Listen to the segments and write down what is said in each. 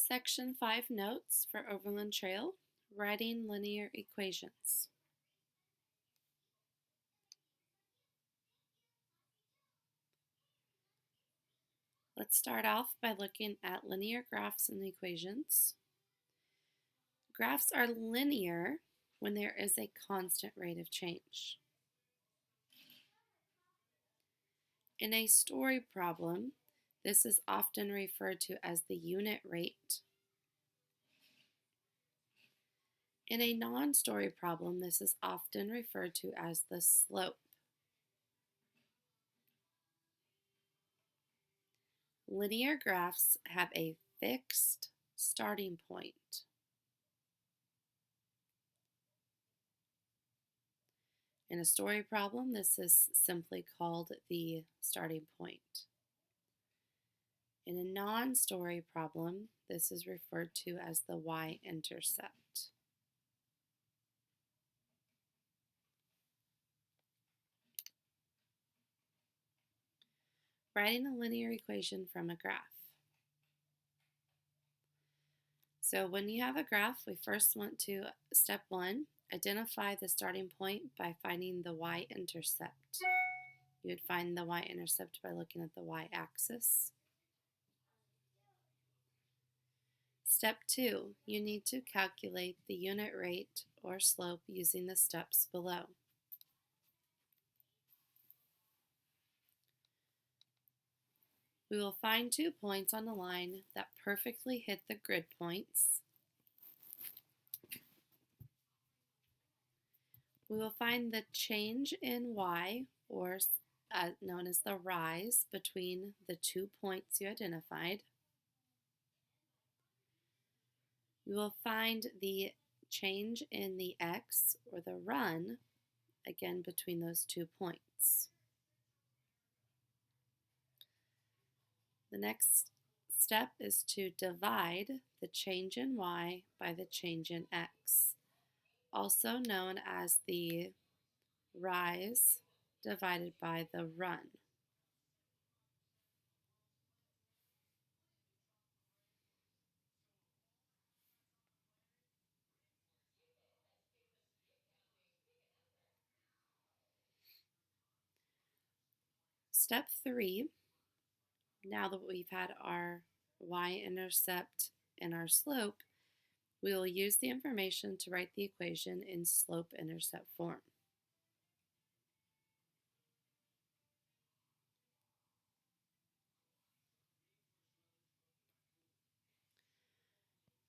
Section 5 Notes for Overland Trail, Writing Linear Equations. Let's start off by looking at linear graphs and equations. Graphs are linear when there is a constant rate of change. In a story problem, this is often referred to as the unit rate. In a non-story problem, this is often referred to as the slope. Linear graphs have a fixed starting point. In a story problem, this is simply called the starting point. In a non-story problem, this is referred to as the y-intercept. Writing a linear equation from a graph. So when you have a graph, we first want to, step 1, identify the starting point by finding the y-intercept. You would find the y-intercept by looking at the y-axis. Step 2, you need to calculate the unit rate or slope using the steps below. We will find 2 points on the line that perfectly hit the grid points. We will find the change in y, or known as the rise, between the 2 points you identified. We will find the change in the x, or the run, again between those 2 points. The next step is to divide the change in y by the change in x, also known as the rise divided by the run. Step 3, now that we've had our y-intercept and our slope, we will use the information to write the equation in slope-intercept form.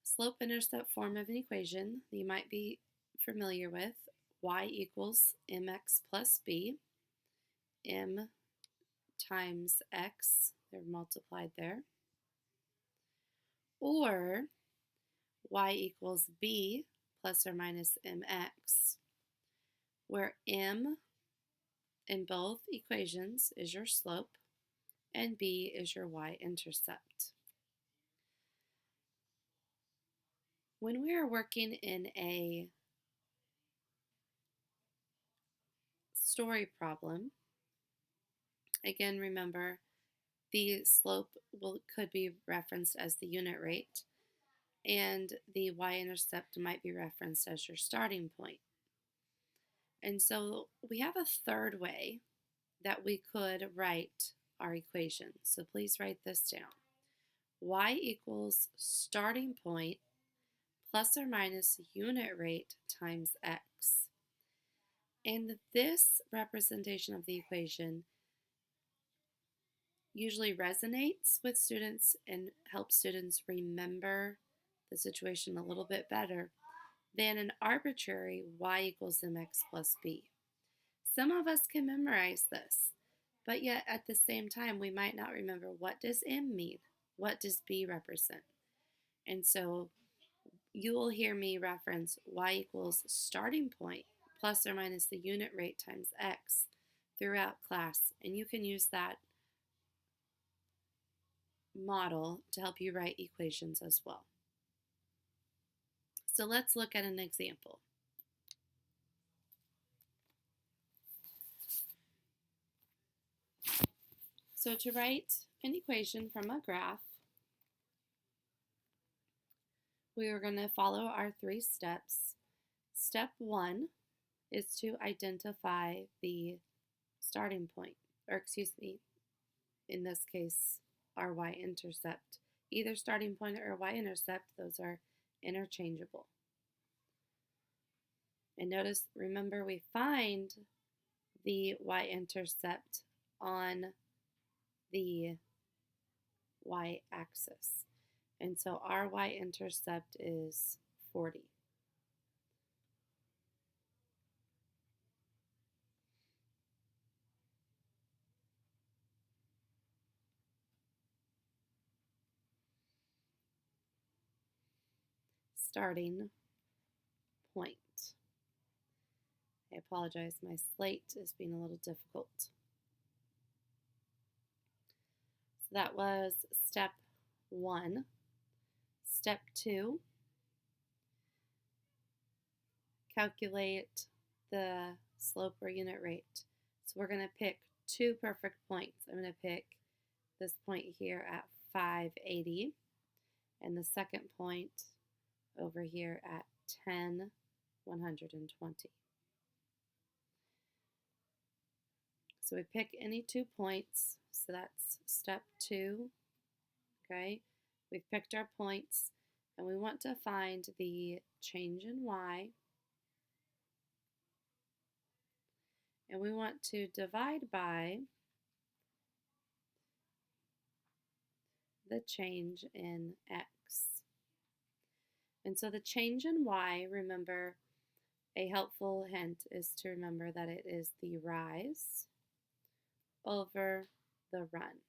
Slope-intercept form of an equation that you might be familiar with: y equals mx plus b, m times x, they're multiplied there, or y equals b plus or minus mx, where m in both equations is your slope and b is your y-intercept. When we are working in a story problem, again, remember the slope could be referenced as the unit rate, and the y-intercept might be referenced as your starting point. And so we have a third way that we could write our equation. So please write this down. Y equals starting point plus or minus unit rate times x. And this representation of the equation usually resonates with students and helps students remember the situation a little bit better than an arbitrary y equals mx plus b. Some of us can memorize this, but yet at the same time we might not remember, what does m mean? What does b represent? And so you will hear me reference y equals starting point plus or minus the unit rate times x throughout class, and you can use that model to help you write equations as well. So let's look at an example. So to write an equation from a graph, we are going to follow our 3 steps. Step 1 is to identify the starting point, or excuse me, in this case, our y-intercept. Either starting point or y-intercept, those are interchangeable. And notice, remember, we find the y-intercept on the y-axis. And so our y-intercept is 40. Starting point. I apologize, my slate is being a little difficult. So that was step 1. Step 2, calculate the slope or unit rate. So we're going to pick 2 perfect points. I'm going to pick this point here at 580 and the second point over here at 10, 120. So we pick any 2 points. So that's step 2. Okay, we've picked our points and we want to find the change in y, and we want to divide by the change in x. And so the change in y, remember, a helpful hint is to remember that it is the rise over the run.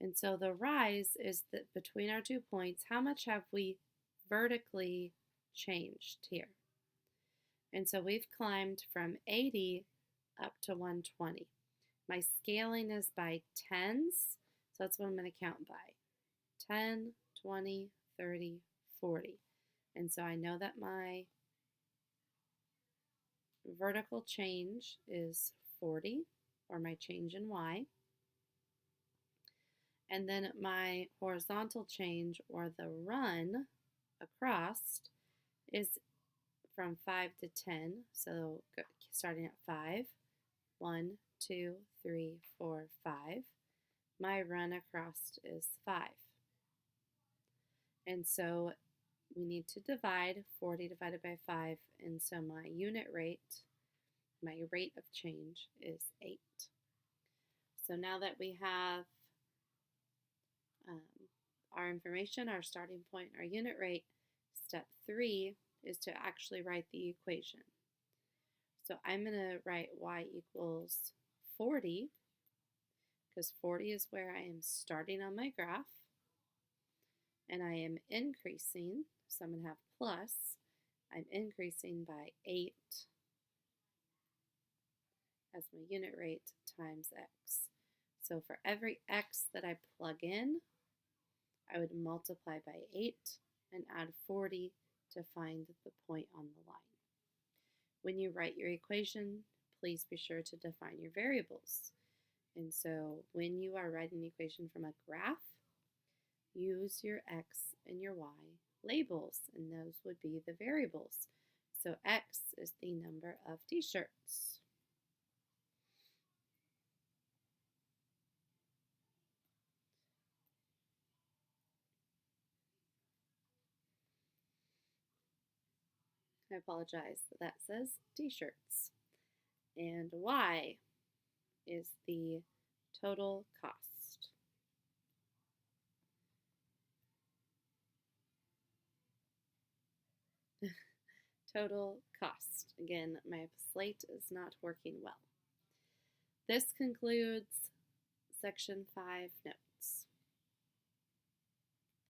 And so the rise is that between our 2 points, how much have we vertically changed here? And so we've climbed from 80 up to 120. My scaling is by tens, so that's what I'm going to count by. 10, 20, 30, 40. And so I know that my vertical change is 40, or my change in y. And then my horizontal change, or the run across, is from 5 to 10. So starting at 5, 1, 2, 3, 4, 5. My run across is 5. And so we need to divide 40 divided by 5. And so my unit rate, my rate of change, is 8. So now that we have our information, our starting point, our unit rate, step 3 is to actually write the equation. So I'm going to write y equals 40, because 40 is where I am starting on my graph, and I am increasing, so I'm going to have plus, I'm increasing by 8 as my unit rate times x. So for every x that I plug in, I would multiply by 8 and add 40 to find the point on the line. When you write your equation, please be sure to define your variables. And so when you are writing an equation from a graph, use your x and your y labels, and those would be the variables. So x is the number of t-shirts. I apologize, that says t-shirts. And y is the total cost. Total cost. Again, my slate is not working well. This concludes section 5 notes.